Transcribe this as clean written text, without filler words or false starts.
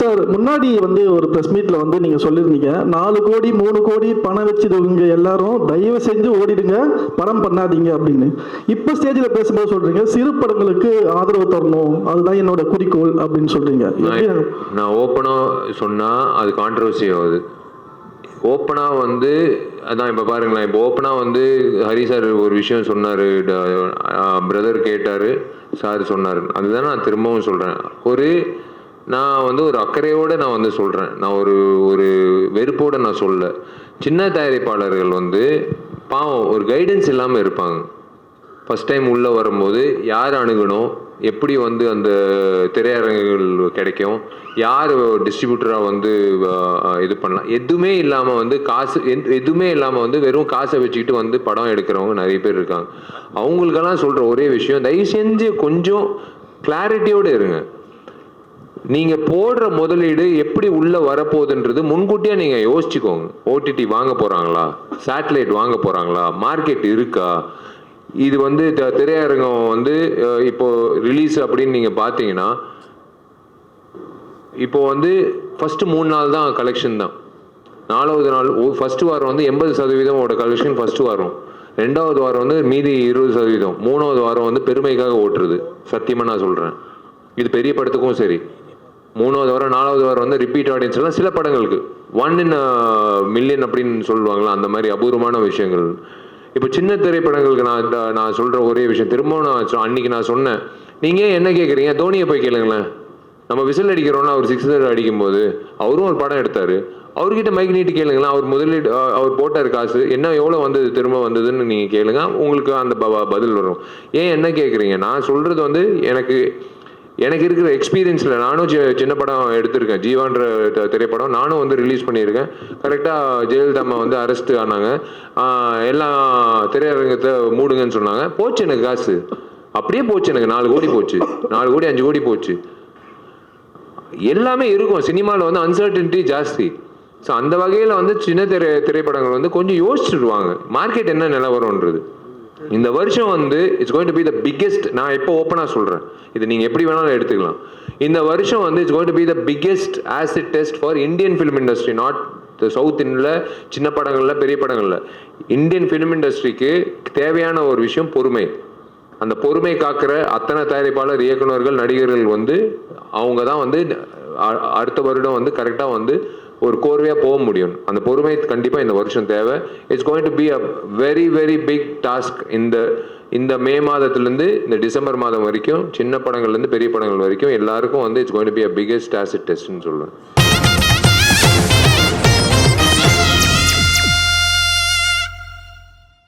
Sir, முன்னாடி வந்து ஒரு ப்ரெஸ் மீட்ல வந்து நீங்க சொல்லியிருந்தீங்க 4 கோடி 3 கோடி பணம் வச்சிருவங்க எல்லாரும் தயவு செஞ்சு ஓடிடுங்க, படம் பண்ணாதீங்க அப்படின்னு. இப்ப ஸ்டேஜ்ல பேசும்போது சொல்றீங்க சிறு படங்களுக்கு ஆதரவு தரணும், அதுதான் என்னோட குறிக்கோள் அப்படின்னு சொல்றீங்க. நான் ஓப்பனா சொன்னா அது கான்ட்ரவர்சி ஆகுது. ஓப்பனா வந்து அதான் இப்போ பாருங்களேன், இப்போ ஓப்பனா வந்து ஹரி சார் ஒரு விஷயம் சொன்னார், பிரதர் கேட்டார், சார் சொன்னார், அதுதான் நான் திரும்பவும் சொல்கிறேன். நான் வந்து ஒரு அக்கறையோடு நான் வந்து சொல்கிறேன், நான் ஒரு வெறுப்போடு நான் சொல்ல. சின்ன தயாரிப்பாளர்கள் வந்து பாவம் ஒரு கைடன்ஸ் இல்லாமல் இருப்பாங்க. ஃபஸ்ட் டைம் உள்ளே வரும்போது யார் அணுகணும், எப்படி வந்து அந்த திரையரங்குகள் கிடைக்கும், யார் டிஸ்ட்ரிபியூட்டராக வந்து இது பண்ணலாம், எதுவுமே இல்லாமல் வந்து எதுவுமே இல்லாமல் வந்து வெறும் காசை வச்சுக்கிட்டு வந்து படம் எடுக்கிறவங்க நிறைய பேர் இருக்காங்க. அவங்களுக்கெல்லாம் சொல்கிற ஒரே விஷயம், தயவு செஞ்சு கொஞ்சம் கிளாரிட்டியோடு இருங்க. நீங்கள் போடுற முதலீடு எப்படி உள்ளே வரப்போகுதுன்றது முன்கூட்டியே நீங்கள் யோசிச்சுக்கோங்க. ஓடிடி வாங்க போகிறாங்களா, சேட்டலைட் வாங்க போகிறாங்களா, மார்க்கெட் இருக்கா, இது வந்து திரையரங்கம் வந்து இப்போ ரிலீஸ் அப்படின்னு நீங்கள் பார்த்தீங்கன்னா, இப்போ வந்து ஃபஸ்ட்டு 3 நாள் தான் கலெக்ஷன் தான். 4வது நாள் ஃபஸ்ட்டு வாரம் வந்து 80% கலெக்ஷன் ஃபஸ்ட்டு வாரம், 2வது வாரம் வந்து மீதி 20%, 3வது வாரம் வந்து பெருமைக்காக ஓட்டுறது. சத்தியமாக நான் சொல்கிறேன், இது பெரிய படத்துக்கும் சரி. 3வது வாரம் 4வது வாரம் வந்து ரிப்பீட் ஆடியன்ஸ்லாம் சில படங்களுக்கு 1 in a million அப்படின்னு சொல்லுவாங்களா, அந்த மாதிரி அபூர்வமான விஷயங்கள். இப்போ சின்ன திரைப்படங்களுக்கு நான் சொல்கிற ஒரே விஷயம், திரும்பவும் அன்னைக்கு நான் சொன்னேன், நீங்கள் என்ன கேட்குறீங்க, தோனியை போய் கேளுங்களேன். நம்ம விசில் அடிக்கிறோன்னா அவர் 6 அடிக்கும்போது அவரும் ஒரு படம் எடுத்தார், அவர்கிட்ட மைக் நீட்டு கேளுங்களேன். அவர் முதலீடு அவர் போட்டார் காசு என்ன எவ்வளோ வந்தது திரும்ப வந்ததுன்னு நீங்கள் கேளுங்க, உங்களுக்கு அந்த பதில் வரும். ஏன் என்ன கேட்குறீங்க? நான் சொல்கிறது வந்து எனக்கு இருக்கிற எக்ஸ்பீரியன்ஸில் நானும் சின்ன படம் எடுத்திருக்கேன். ஜீவான்ற திரைப்படம் நானும் வந்து ரிலீஸ் பண்ணியிருக்கேன். கரெக்டாக ஜெயலலிதா அம்மா வந்து அரெஸ்ட் ஆனாங்க, எல்லாம் திரையரங்கத்தை மூடுங்கன்னு சொன்னாங்க. போச்சு எனக்கு காசு, அப்படியே போச்சு. எனக்கு 4 கோடி போச்சு, 4 கோடி 5 கோடி போச்சு. எல்லாமே இருக்கும் சினிமாவில் வந்து அன்சர்டனிட்டி ஜாஸ்தி. ஸோ அந்த வகையில் வந்து சின்ன திரைப்படங்கள் வந்து கொஞ்சம் யோசிச்சுடுவாங்க மார்க்கெட் என்ன நிலவரம்ன்றது. இந்த வருஷம் வந்து it's going to be the biggest. நான் எப்போ ஓப்பனாக சொல்கிறேன், இது நீங்கள் எப்படி வேணாலும் எடுத்துக்கலாம். இந்த வருஷம் வந்து it's going to be the biggest acid test for Indian film industry, not the south இந்தியில். சின்ன படங்களில் பெரிய படங்களில் இந்தியன் ஃபிலிம் இண்டஸ்ட்ரிக்கு தேவையான ஒரு விஷயம் பொறுமை. அந்த பொறுமை காக்கிற அத்தனை தயாரிப்பாளர், இயக்குநர்கள், நடிகர்கள் வந்து அவங்க தான் வந்து அடுத்த வருடம் வந்து கரெக்டாக வந்து ஒரு கோர்வையாக போக முடியும். அந்த பொறுமை கண்டிப்பாக இந்த வருஷம் தேவை. It's going to be a very very big task. இந்த மே மாதத்துலேருந்து இந்த டிசம்பர் மாதம் வரைக்கும் சின்ன படங்கள்லேருந்து பெரிய படங்கள் வரைக்கும் எல்லாருக்கும் வந்து it's going to be a biggest acid டெஸ்ட்னு சொல்லுவேன்.